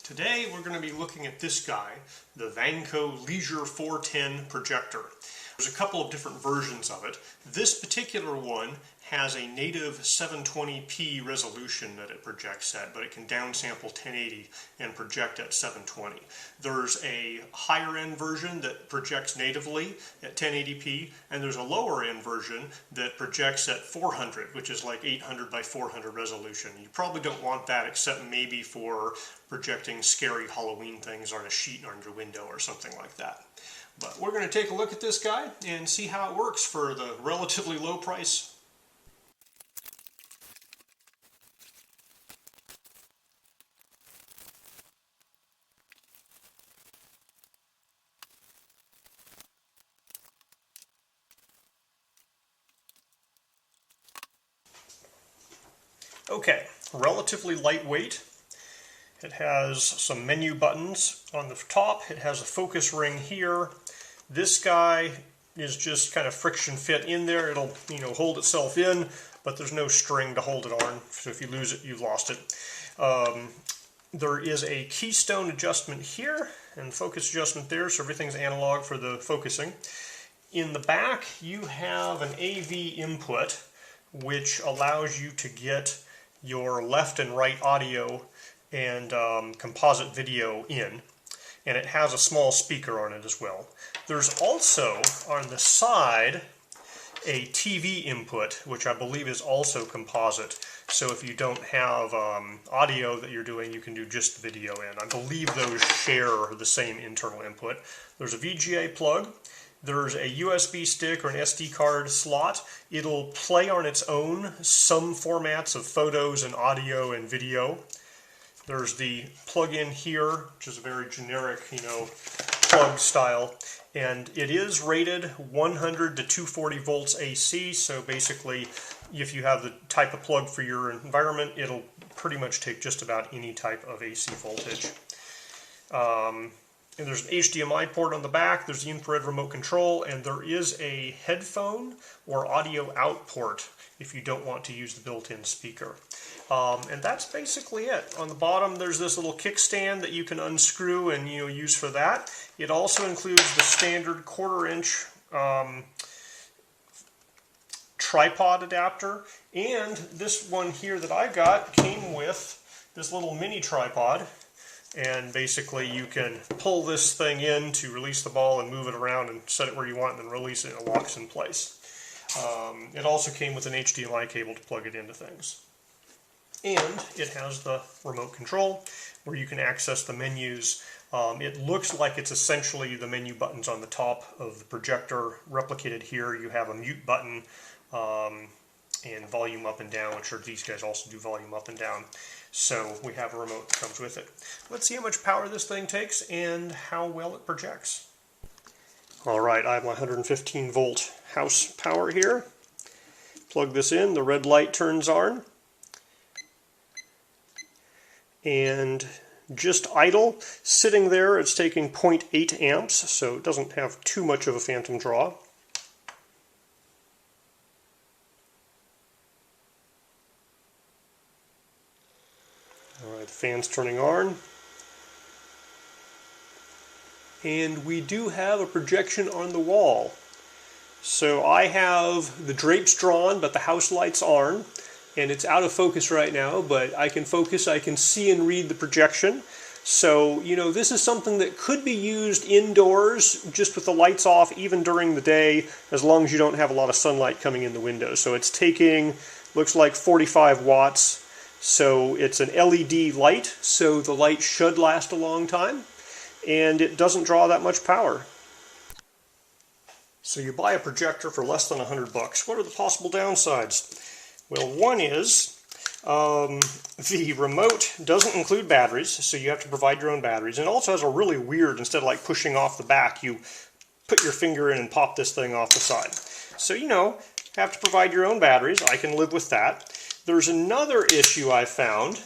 Today we're going to be looking at this guy, the Vankyo Leisure 410 projector. There's a couple of different versions of it. This particular one has a native 720p resolution that it projects at, but it can downsample 1080 and project at 720. There's a higher end version that projects natively at 1080p, and there's a lower end version that projects at 400, which is like 800 by 400 resolution. You probably don't want that except maybe for projecting scary Halloween things on a sheet on your window or something like that. But we're going to take a look at this guy and see how it works for the relatively low price. Okay, relatively lightweight. It has some menu buttons on the top. It has a focus ring here. This guy is just kind of friction fit in there. It'll, hold itself in, but there's no string to hold it on. So if you lose it, you've lost it. There is a keystone adjustment here and focus adjustment there, so everything's analog for the focusing. In the back, you have an AV input, which allows you to get your left and right audio and composite video in, and it has a small speaker on it as well. There's also on the side a TV input, which I believe is also composite, so if you don't have audio that you're doing, you can do just the video in. I believe those share the same internal input. There's a VGA plug. There's a USB stick or an SD card slot. It'll play on its own some formats of photos and audio and video. There's the plug-in here, which is a very generic, plug style. And it is rated 100 to 240 volts AC, so basically if you have the type of plug for your environment, it'll pretty much take just about any type of AC voltage. And there's an HDMI port on the back, there's the infrared remote control, and there is a headphone or audio out port if you don't want to use the built-in speaker. And that's basically it. On the bottom there's this little kickstand that you can unscrew and use for that. It also includes the standard 1/4 inch tripod adapter, and this one here that I got came with this little mini tripod. And basically you can pull this thing in to release the ball and move it around and set it where you want and then release it and it locks in place. It also came with an HDMI cable to plug it into things. And it has the remote control where you can access the menus. It looks like it's essentially the menu buttons on the top of the projector replicated here. You have a mute button and volume up and down, which these guys also do volume up and down. So we have a remote that comes with it. Let's see how much power this thing takes and how well it projects. Alright, I have my 115 volt house power here. Plug this in, the red light turns on. And just idle, sitting there, it's taking 0.8 amps, so it doesn't have too much of a phantom draw. Alright, the fan's turning on. And we do have a projection on the wall. So I have the drapes drawn, but the house lights aren't. And it's out of focus right now, but I can focus, I can see and read the projection. So, this is something that could be used indoors, just with the lights off, even during the day, as long as you don't have a lot of sunlight coming in the window. So it's taking, looks like 45 watts. So it's an LED light, so the light should last a long time, and it doesn't draw that much power. So you buy a projector for less than $100. What are the possible downsides? Well, one is the remote doesn't include batteries, so you have to provide your own batteries. And it also has a really weird, instead of like pushing off the back, you put your finger in and pop this thing off the side. So, have to provide your own batteries. I can live with that. There's another issue I found.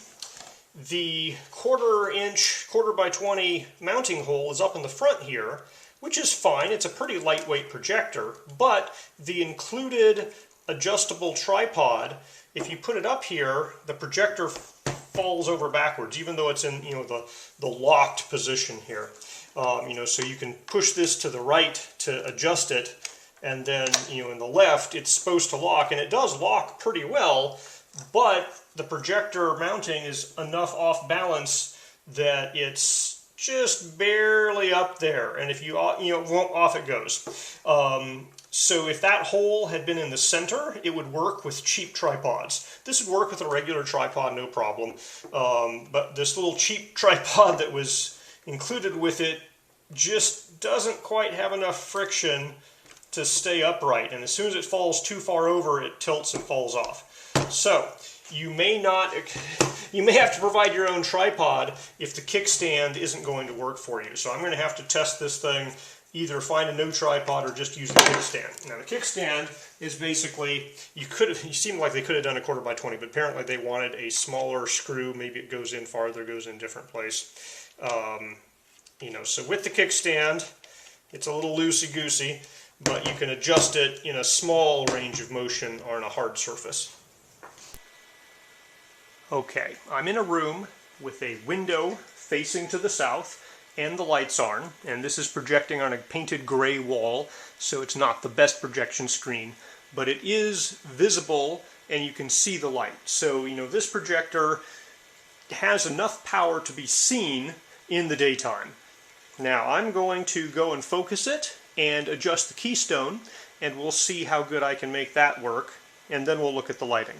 The 1/4 inch, 1/4 by 20 mounting hole is up in the front here, which is fine. It's a pretty lightweight projector, but the included adjustable tripod, if you put it up here, the projector falls over backwards, even though it's in, you know, the locked position here. You know, so you can push this to the right to adjust it, and then, you know, in the left it's supposed to lock, and it does lock pretty well, but the projector mounting is enough off balance that it's just barely up there, and if you know, off it goes. So if that hole had been in the center, it would work with cheap tripods. This would work with a regular tripod, no problem. But this little cheap tripod that was included with it just doesn't quite have enough friction to stay upright. And as soon as it falls too far over, it tilts and falls off. So you may have to provide your own tripod if the kickstand isn't going to work for you. So I'm going to have to test this thing, either find a no tripod or just use the kickstand. Now the kickstand is basically, you seemed like they could have done a 1/4 by 20, but apparently they wanted a smaller screw. Maybe it goes in farther, goes in a different place. You know, so with the kickstand, it's a little loosey-goosey, but you can adjust it in a small range of motion or on a hard surface. Okay, I'm in a room with a window facing to the south and the lights on, and this is projecting on a painted gray wall, so it's not the best projection screen, but it is visible and you can see the light. So, you know, this projector has enough power to be seen in the daytime. Now I'm going to go and focus it and adjust the keystone, and we'll see how good I can make that work, and then we'll look at the lighting.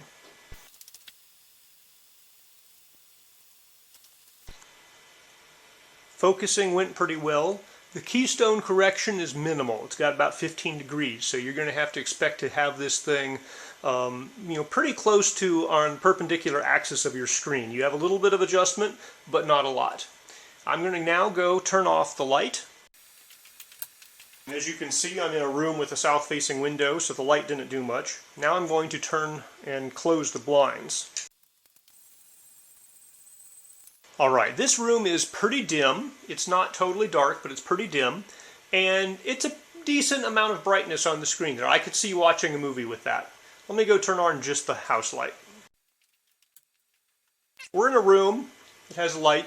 Focusing went pretty well. The keystone correction is minimal. It's got about 15 degrees, so you're going to have to expect to have this thing you know, pretty close to on perpendicular axis of your screen. You have a little bit of adjustment, but not a lot. I'm going to now go turn off the light. As you can see, I'm in a room with a south-facing window, so the light didn't do much. Now I'm going to turn and close the blinds. Alright, this room is pretty dim. It's not totally dark, but it's pretty dim. And it's a decent amount of brightness on the screen there. I could see watching a movie with that. Let me go turn on just the house light. We're in a room. It has a light.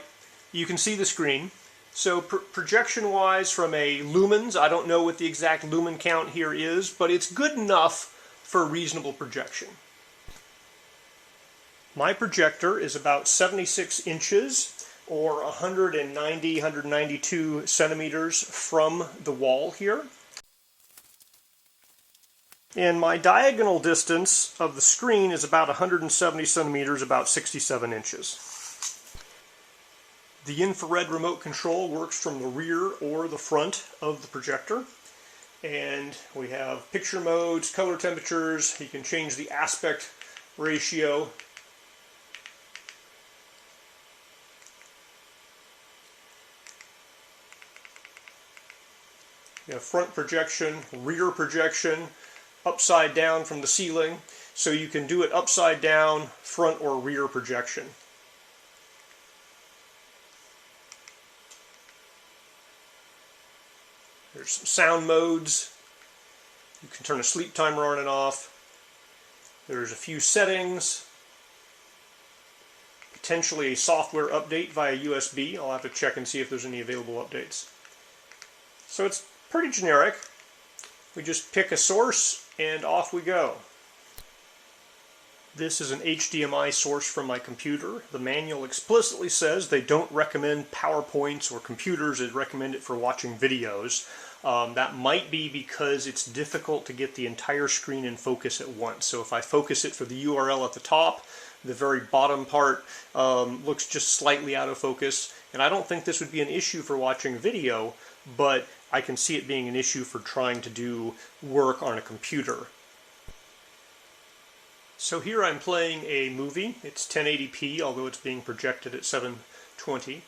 You can see the screen. So projection-wise, from a lumens, I don't know what the exact lumen count here is, but it's good enough for reasonable projection. My projector is about 76 inches, or 190, 192 centimeters from the wall here. And my diagonal distance of the screen is about 170 centimeters, about 67 inches. The infrared remote control works from the rear or the front of the projector. And we have picture modes, color temperatures. You can change the aspect ratio. You have front projection, rear projection, upside down from the ceiling. So you can do it upside down, front or rear projection. There's some sound modes. You can turn a sleep timer on and off. There's a few settings. Potentially a software update via USB. I'll have to check and see if there's any available updates. So it's pretty generic. We just pick a source and off we go. This is an HDMI source from my computer. The manual explicitly says they don't recommend PowerPoints or computers. They recommend it for watching videos. That might be because it's difficult to get the entire screen in focus at once. So if I focus it for the URL at the top, the very bottom part looks just slightly out of focus. And I don't think this would be an issue for watching video, but I can see it being an issue for trying to do work on a computer. So here I'm playing a movie. It's 1080p, although it's being projected at 720.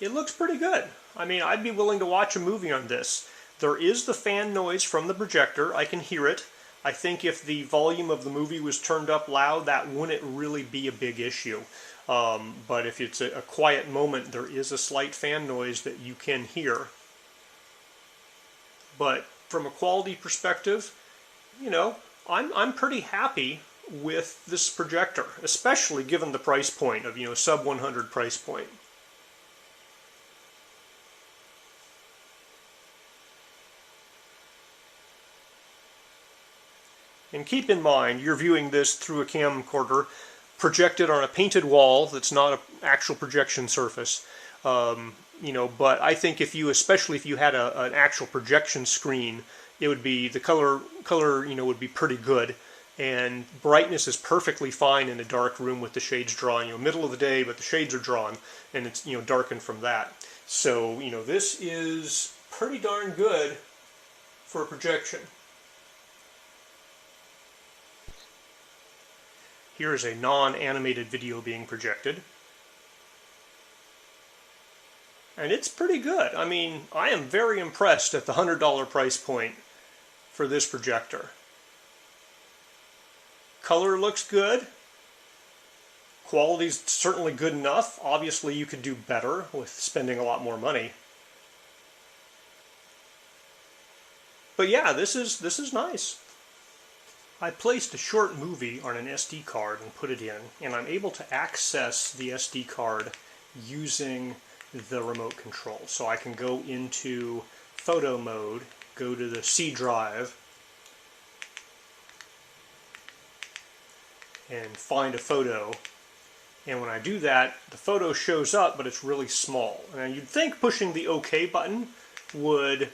It looks pretty good. I mean, I'd be willing to watch a movie on this. There is the fan noise from the projector. I can hear it. I think if the volume of the movie was turned up loud, that wouldn't really be a big issue. But if it's a quiet moment, there is a slight fan noise that you can hear. But from a quality perspective, you know, I'm pretty happy with this projector, especially given the price point of, sub 100 price point. And keep in mind, you're viewing this through a camcorder projected on a painted wall that's not an actual projection surface. But I think especially if you had an actual projection screen, it would be, the color would be pretty good. And brightness is perfectly fine in a dark room with the shades drawn, middle of the day, but the shades are drawn, and it's, darkened from that. So, this is pretty darn good for a projection. Here is a non-animated video being projected. And it's pretty good. I mean, I am very impressed at the $100 price point for this projector. Color looks good. Quality's certainly good enough. Obviously, you could do better with spending a lot more money. But yeah, this is nice. I placed a short movie on an SD card and put it in, and I'm able to access the SD card using the remote control. So I can go into photo mode, go to the C drive, and find a photo. And when I do that, the photo shows up, but it's really small. And you'd think pushing the OK button would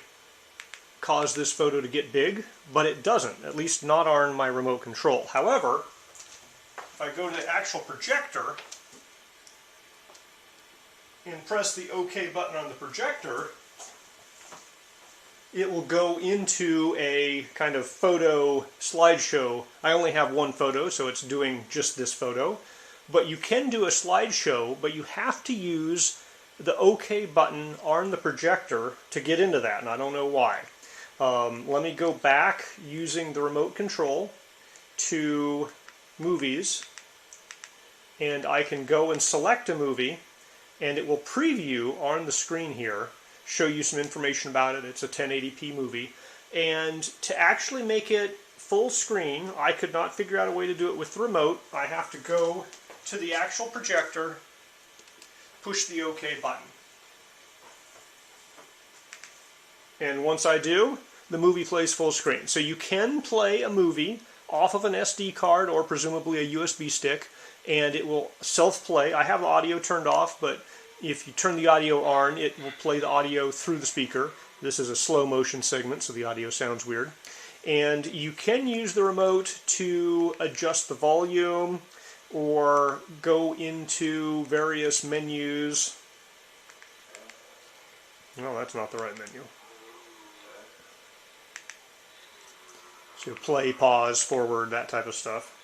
cause this photo to get big, but it doesn't, at least not on my remote control. However, if I go to the actual projector and press the OK button on the projector, it will go into a kind of photo slideshow. I only have one photo, so it's doing just this photo. But you can do a slideshow, but you have to use the OK button on the projector to get into that, and I don't know why. Let me go back using the remote control to movies, and I can go and select a movie, and it will preview on the screen here, show you some information about it. It's a 1080p movie, and to actually make it full screen, I could not figure out a way to do it with the remote. I have to go to the actual projector, push the OK button. And once I do, the movie plays full screen. So you can play a movie off of an SD card or presumably a USB stick, and it will self-play. I have the audio turned off, but if you turn the audio on, it will play the audio through the speaker. This is a slow motion segment, so the audio sounds weird. And you can use the remote to adjust the volume or go into various menus. No, that's not the right menu. So play, pause, forward, that type of stuff.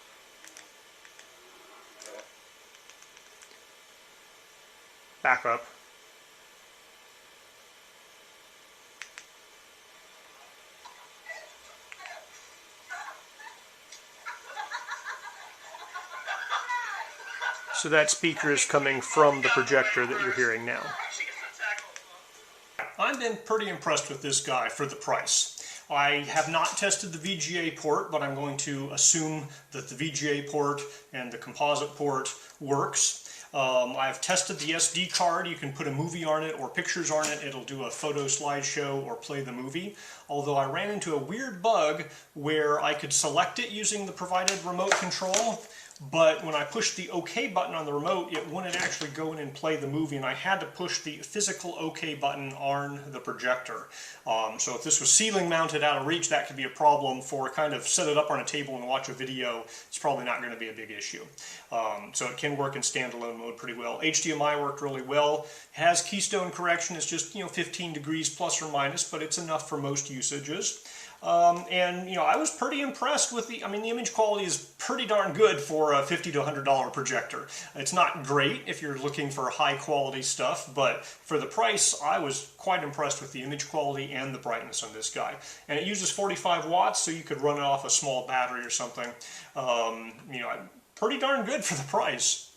Back up. So that speaker is coming from the projector that you're hearing now. I've been pretty impressed with this guy for the price. I have not tested the VGA port, but I'm going to assume that the VGA port and the composite port works. I've tested the SD card. You can put a movie on it or pictures on it. It'll do a photo slideshow or play the movie. Although I ran into a weird bug where I could select it using the provided remote control, but when I pushed the OK button on the remote, it wouldn't actually go in and play the movie, and I had to push the physical OK button on the projector. So if this was ceiling mounted out of reach, that could be a problem. For kind of set it up on a table and watch a video, it's probably not going to be a big issue. So it can work in standalone mode pretty well. HDMI worked really well. It has Keystone Correction. It's just 15 degrees plus or minus, but it's enough for most usages. And I was pretty impressed with the image quality is pretty darn good for a $50 to $100 projector. It's not great if you're looking for high quality stuff, but for the price, I was quite impressed with the image quality and the brightness on this guy. And it uses 45 watts, so you could run it off a small battery or something. Pretty darn good for the price.